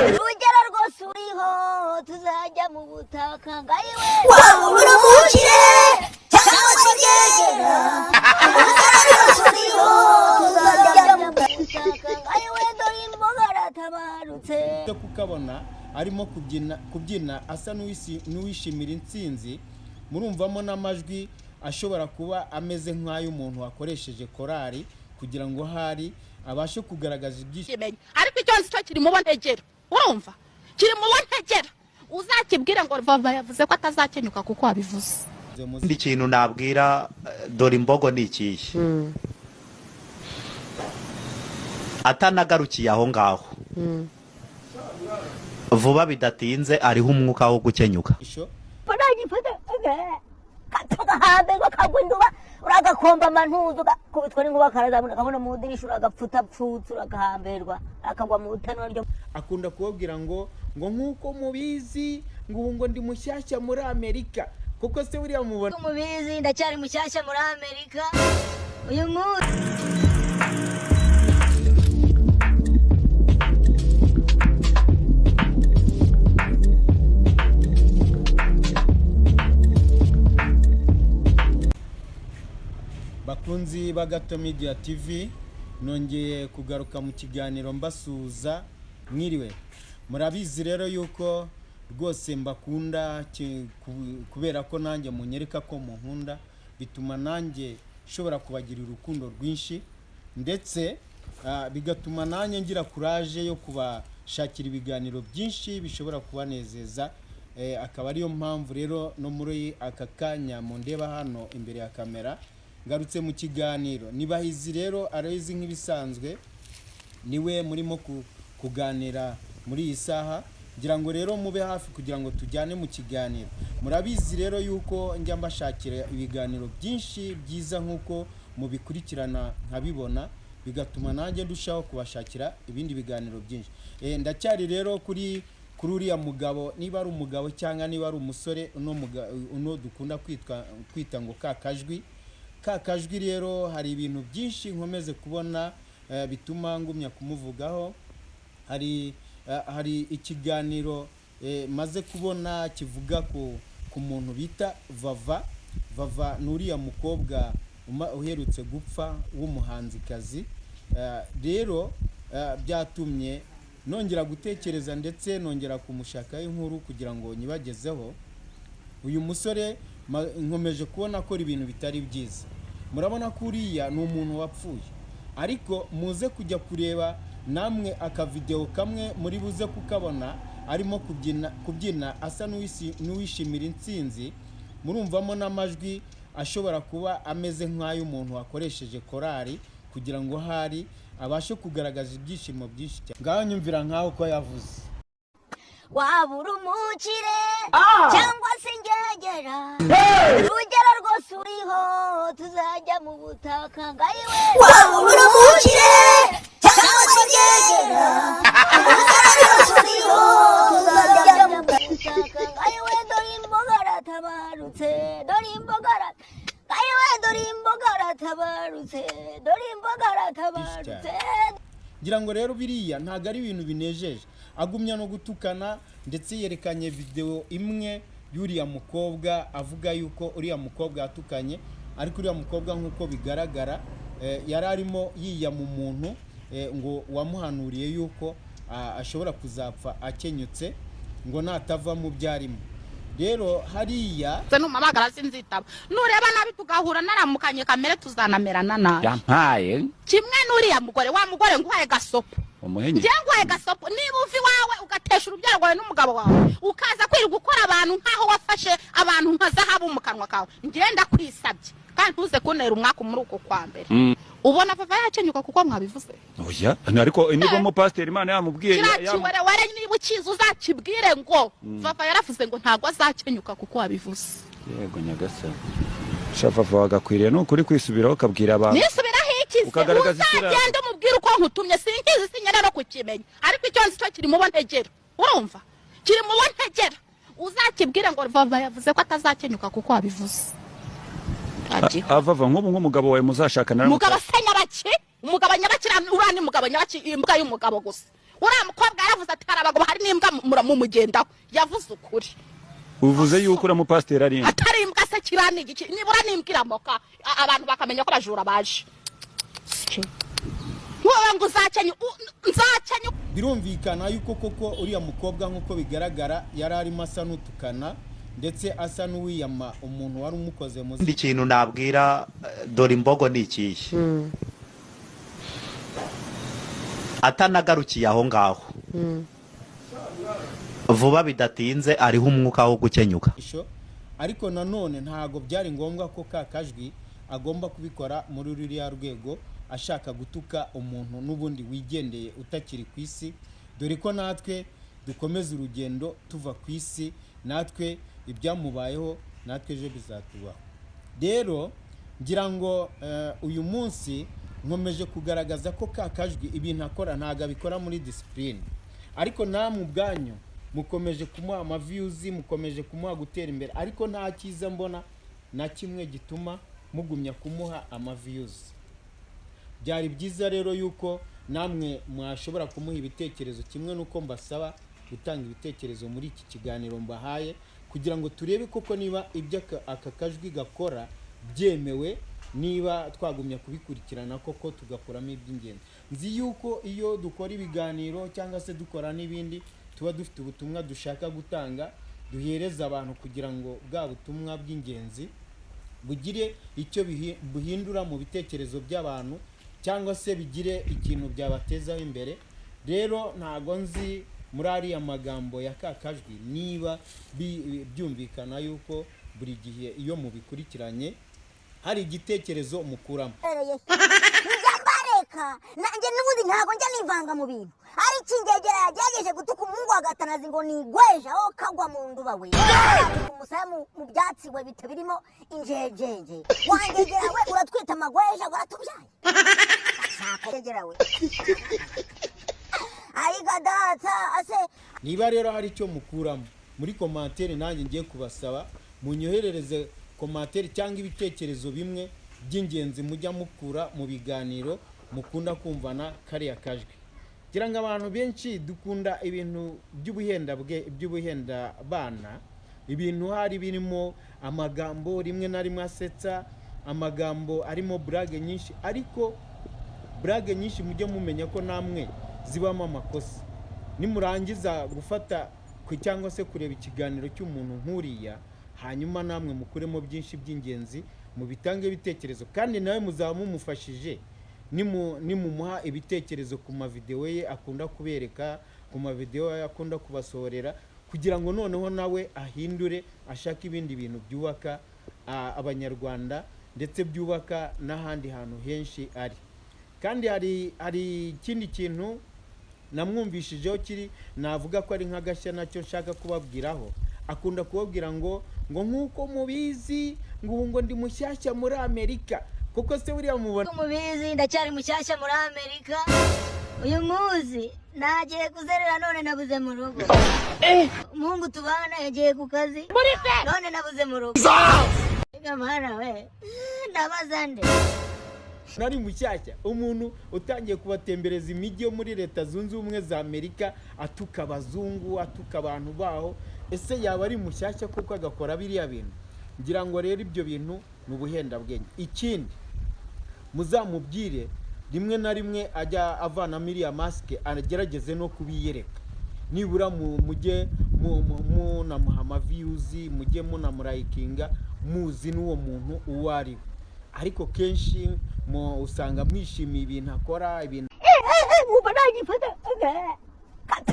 urugero rwose uriho tuzajya mu butaka ngayiwe waba urumukire cyangwa se uryegera urugero rwose uriho tuzajya mu butaka ngayiwe dore imboga aratabarutse kukabona arimo kubyina asa n'uwishimira intsinzi murumvamo n'amajwi ashobora kuba ameze nk'ay'umuntu wakoresheje korari kugira ngo hari abashe kugaragaza ibyishimo ariko icyo nzi cyo kiri mu bontegera urumva kiri mu bontegera uzakibwire ngo vava yavuze ko atazakenyuka kuko wabivuze ndi kintu nabwira dore imbogo ni ikihe atanagarukiye aho ngaho vuba bidatinze ariho umwuka wo gukenyuka katugahambe kagwinduba uragakomba mantuzo kubitwa n'inkuba karazabona kabona mu dirisha uragapfuta pfutse uragahamberwa akagwa mu butanwa ryo akunda kubabwira ngo nkuko mubizi ngo ndi mushyashya muri Amerika kuko se buriya mubona mubizi ndacyari mushyashya muri Amerika uyu munsi bakunzi b'Agato Media TV nongeye kugaruka mu kiganiro mbasuza mwiriwe murabizi rero yuko rwose mbakunda kubera ko nanjye munyereka ko munkunda bituma nanjye shobora kubagirira urukundo rwinshi ndetse bigatuma nanjye ngira courage yo kubashakira ibiganiro byinshi bishobora kubanezeza akaba ariyo mpamvu rero no muri aka kanya mu ndeba hano imbere ya kamera ngarutse mu kiganiro nibahizi rero arayizi nk'ibisanzwe niwe murimo kuganira muri iyi saha ngira ngo rero mube hafi kugira ngo tujyane mu kiganiro murabizi rero yuko njya mbashakira ibiganiro byinshi byiza nk'uko mubikurikirana nkabibona bigatuma nanjye ndushaho kubashakira ibindi biganiro byinshi ndacyari rero kuri uriya mugabo niba ari umugabo cyangwa niba ari umusore uno dukunda kwita ngo kakajwi rero hari ibintu byinshi nkomeze kubona bituma ngumya kumuvugaho hari ikiganiro maze kubona kivuga ku muntu bita Vava n'uriya mukobwa uherutse gupfa w'umuhanzikazi rero byatumye nongera gutekereza ndetse nongera kumushakaho inkuru kugira ngo nyibagezeho uyu musore nkomeje kubona ko ibintu bitari byiza murabona ko uriya ni umuntu wapfuye ariko muze kujya kureba namwe akavideo kamwe muri buze kukabona arimo kubyina asa n'uwishimira intsinzi murumvamo n'amajwi ashobora kuba ameze nk'ay'umuntu wakoresheje korari kugira ngo hari abashe kugaragaza ibyishimo byinshi cyane ngaho nyumvira nkaho ko yavuze wabura umukire cyangwa se ingegera urugero rwose uriho tuzajya mu butaka ngayiwe wabura umukire cyangwa se uryegera urugero rwose uriho tuzajya mu butaka ngayiwe dore imboga aratabarutse dore imboga aratabarutse ngira ngo rero biriya ntago ari ibintu binejeje agumya no gutukana ndetse yerekanye video imwe y'uriya mukobwa avuga yuko uriya mukobwa yatukanye ariko uriya mukobwa nk'uko bigaragara yari arimo yiyama umuntu ngo wamuhanuriye yuko ashobora kuzapfa akenyutse ngo natava mu byarimo rero hariya numamagara sinzitaba nureba nabi tugahura naramukanye kamere tuzanamerana nabi yampaye kimwe n'uriya mugore wa mugore nguhaye gasopo njye gasopo niba uvi wawe ugatesha urubyaro rwawe n'umugabo wawe ukaza kwirirwa gukora abantu nkaho wafashe abantu nka zahabu mu kanwa kawe ngenda kwisabye kandi ntuze kuntera umwaka muri uko kwa mbere ubona Vava yakenyuka kuko mwabivuze oya ariko niba mu pastor Imana yamubwiye ware niba ukiza uzakibwire ngo Vava yaravuze ngo ntago azakenyuka kuko wabivuze yego nyagasa Vava wagakwiriye n'ukuri kwisubiraho ukabwira abantu nisubiraho iki uzagenda umubwira uko nkutumye sinkizi sinyana no kukimenya ariko icyo nzi cyo kiri mu bontegera urumva kiri mu bontegera uzakibwire ngo Vava yavuze ko atazakenyuka kuko wabivuze Vava nk'umugabo wawe muzashakana umugabo senyabaki umugabo nyabakira urani umugabo nyabaki imbwa y'umugabo gusa uriya mukobwa yaravuze ati hari abagabo mumugendaho yavuze ukuri uvuze yuko uramupasiteri ari inde atari imbwa se kirani igice nibura nimbwira moka abantu bakamenya ko abajura baje wowe ngo nzacanye birumvikana yuko koko uriya mukobwa nk'uko bigaragara yari arimo asa n'utukana ndetse asa n'uwiyama umuntu wari umukoze mu ikindi kintu nabwira dore imbogo ni ikihe atanagarukiye aho ngaho vuba bidatinze ariho umwuka wo gukenyuka ariko nanone ntago byari ngombwa ko kakajwi agomba kubikora muri ruriya rwego ashaka gutuka umuntu n'ubundi wigendeye utakiri ku isi dore ko natwe dukomeza urugendo tuva ku isi natwe ibyamubayeho natwe ejo bizatubaho rero ngira ngo uyu munsi nkomeje kugaragaza ko kakajwi ibintu akora ntago abikora muri discipline ariko namwe ubwanyu mukomeje kumuha amaviews mukomeje kumuha gutera imbere ariko nta cyiza mbona na kimwe gituma mugumya kumuha amaviews byari byiza rero yuko namwe mwashobora kumuha ibitekerezo kimwe nuko mbasaba gutanga ibitekerezo muri iki kiganiro mbahaye kugira ngo turebe koko niba ibyo aka kajwi gakora byemewe niba twagumya kubikurikirana koko tugakoramo iby'ingenzi nzi yuko iyo dukora ibiganiro cyangwa se dukora n'ibindi tuba dufite ubutumwa dushaka gutanga duhereza abantu kugira ngo bwa butumwa bw'ingenzi bugire icyo buhindura mu bitekerezo by'abantu cyangwa se bigire ikintu byabatezaho imbere rero ntago nzi muri ariya magambo ya kakajwi niba byumvikana yuko buri gihe iyo mubikurikiranye hari igitekerezo mukuramo njya nanjye n'ubundi ntago njya nivanga mu bintu ari kingegera yagerageje gutuka umuhungu agatanazi ngo nigweje aho kagwa mu nduba we umusaya mu byatsi we bita birimo injejeje wangegera we uratwita amagweje uratubyaye ashaka yegera we ayiga data ase niba rero hari icyo mukuramo muri commentaire nanjye ngiye kubasaba munyoherereze commentaire cyangwa ibitekerezo bimwe by'ingenzi mujya mukura mu biganiro mukunda kumvana kariya kajwi gira ngo abantu benshi dukunda ibintu by'ubuhenda bana ibintu hari birimo amagambo rimwe na rimwe asetsa amagambo arimo blague nyinshi ariko blague nyinshi mujye mumenya ko namwe zibamo amakosa nimurangiza gufata cyangwa se kureba ikiganiro cy'umuntu nkuriya hanyuma namwe mukuremo byinshi by'ingenzi mu bitange ibitekerezo kandi nawe muzaba mumufashije nimumuha ibitekerezo ku mavideo ye akunda kubereka ku mavideo ye akunda kubasohorera kugira ngo noneho nawe ahindure ashaka ibindi bintu byubaka abanyarwanda ndetse byubaka n'ahandi hantu henshi ari kandi hari ikindi kintu namwumvishijeho kiri navuga ko ari nk'agashya nacyo nshaka kubabwiraho akunda kubabwira ngo nk'uko mubizi ngo ndi mushyashya muri Amerika kuko se buriya mubona mubizi ndacyari mushyashya muri Amerika uyu muzi nagiye kuzerera none nabuze mu rugo umuhungu tubana yagiye ku kazi none nabuze mu rugo gamara we ndabaza nde nari mushyashya umuntu utangiye kubatembereza imijyi yo muri leta zunze ubumwe za Amerika atuka abazungu atuka abantu baho ese yaba ari mushyashya kuko agakora biriya bintu ngira ngo rero ibyo bintu n'ubuhenda bwenge ikindi muzamubwire rimwe na rimwe ajya avana miriya maske agerageze no kubiyereka nibura mujye munamuha amaviews mujye munamurayikinga muzi n'uwo muntu uwo ari we ariko kenshi usanga mwishimiye ibintu akora ibintu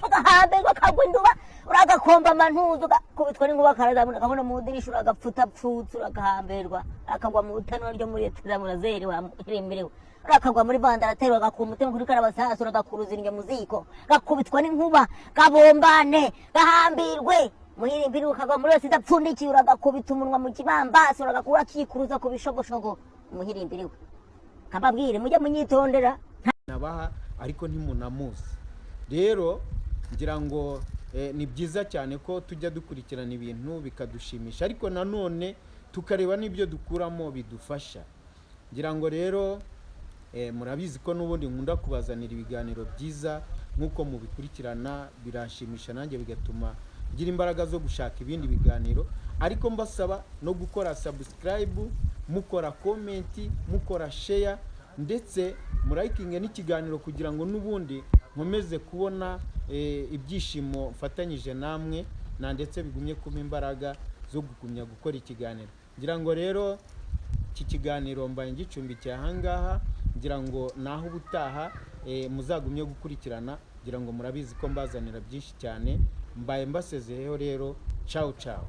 kagahambe ngo kagwinduba uragakomba amantuzo kubitwa n'inkuba karazamuna kabona mu dirisha uragapfuta pfutse uragahamberwa akagwa mu butanwa ryo muri leta murazeri wahiremberewe urakagwa muri vandarateri agakumutema kuri karabasasa uragakuruza indya muziko gakubitwa n'inkuba kabombane gahambirwe muhirimbiri ukagwa muri wese idapfundikiye uragakubita umunwa mu kibambasi uragakura kikuruza ku bishogoshogo muhirimbiri we kababwire mujye munyitondera nabaha ariko ntimunamuzi rero ngira ngo ni byiza cyane ko tujya dukurikirana ibintu bikadushimisha ariko nanone tukareba n'ibyo dukuramo bidufasha ngira ngo rero murabizi ko n'ubundi nkunda kubazanira ibiganiro byiza nk'uko mubikurikirana birashimisha nanjye bigatuma ngira imbaraga zo gushaka ibindi biganiro, ariko mbasaba no gukora subscribe, mukora comment, mukora share, ndetse murayikinge n'ikiganiro kugira ngo n'ubundi nkomeze kubona ibyishimo mfatanyije namwe, na ndetse bigumye kuma imbaraga zo gugumya gukora ikiganiro. Ngira ngo rero iki kiganiro mbaye ngicumbikiye ahangaha, ngira ngo naho ubutaha muzagumye gukurikirana, ngira ngo murabizi ko mbazanira byinshi cyane. Mbaye mbasezeyeho rero, ciao ciao.